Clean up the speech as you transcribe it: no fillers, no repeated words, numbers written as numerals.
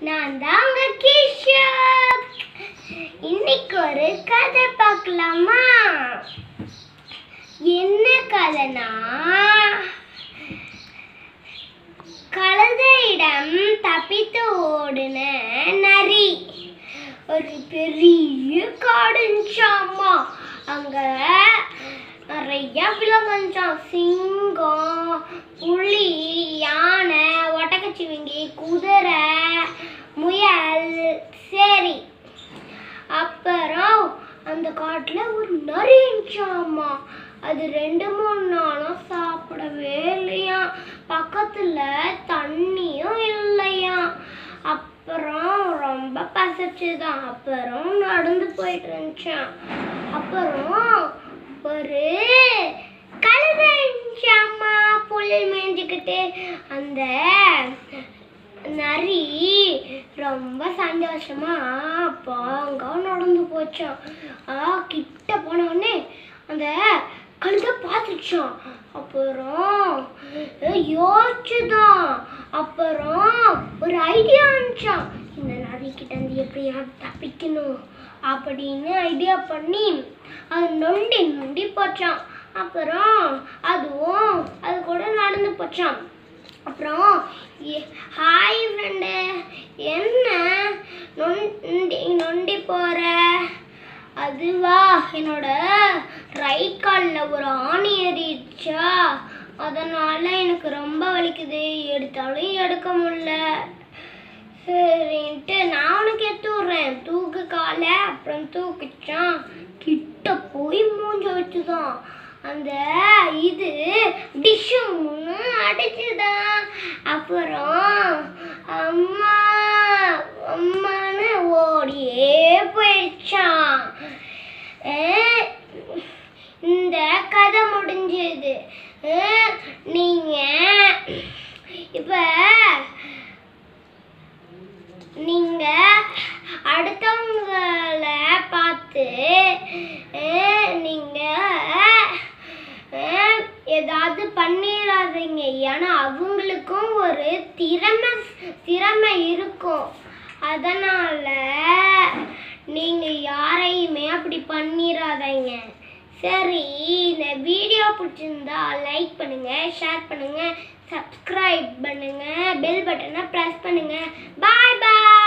நான் தான் உங்க கிஷா. இன்னைக்கு ஒரு கதை பார்க்கலாமா? என்ன கதைனா, கழுதையிடம் தப்பித்து ஓடுன நரி. ஒரு பெரிய காடுச்சாமா. அங்க நிறைய விலங்குச்சாம். சிங்கம், புலி, யானை, ஒட்டகச்சிவிங்கி, குதிரை, முயல். சரி, அப்புறம் அந்த காட்டுல ஒரு நரி இருந்துச்சாமா. அது 2-3 நாளும் சாப்பிடவே இல்லையா. பக்கத்துல தண்ணியும் இல்லையா. அப்புறம் ரொம்ப பசிச்சுதான். அப்புறம் நடந்து போயிட்டு இருந்துச்சான். அப்புறம் ஒரு கழுதை இருந்துச்சாமா, புல் மேய்ஞ்சுக்கிட்டு. அந்த நரி ரொம்ப சந்தோஷமா பாங்க நடந்து போச்சான். கிட்ட போன உடனே அந்த கழுதை பார்த்துச்சான். அப்புறம் யோசிச்சுதான். அப்புறம் ஒரு ஐடியா இருந்துச்சான். இந்த நரி கிட்ட இருந்து எப்படியாவது தப்பிக்கணும் அப்படின்னு ஐடியா பண்ணி அது நொண்டி நொண்டி போச்சான். அப்புறம் அதுவும் அது கூட நடந்து போச்சான். அப்புறம் ஹாய் ஃப்ரெண்டு, என்ன நொண்டி போற? அதுவா, என்னோட ரைட் காலில் ஒரு ஆணி ஏறிடுச்சா, அதனால எனக்கு ரொம்ப வலிக்குது, எடுத்தாலும் எடுக்க முடியல. சரின்ட்டு நான் உனக்கு எடுத்து விட்றேன், தூக்கு காலை. அப்புறம் தூக்கிச்சான். கிட்ட போய் மூஞ்ச வச்சுதான். அந்த இது டிஷ்ஷுன்னு அடிச்சுதான். அப்புறம் அம்மா அம்மான்னு ஓடியே போயிடுச்சான். இந்த கதை முடிஞ்சது. நீங்க இப்ப நீங்க அடுத்தவங்களை பார்த்து நீங்க ஏதாவது பண்ணிடாதீங்க. ஏன்னா அவங்களுக்கும் ஒரு திறமை இருக்கும். அதனால நீங்க யாரையுமே அப்படி பண்ணிடாதீங்க. சரி, இந்த வீடியோ பிடிச்சிருந்தா லைக் பண்ணுங்க, ஷேர் பண்ணுங்க, சப்ஸ்கிரைப் பண்ணுங்க, பெல் பட்டனை ப்ரெஸ் பண்ணுங்க. பாய் பாய்.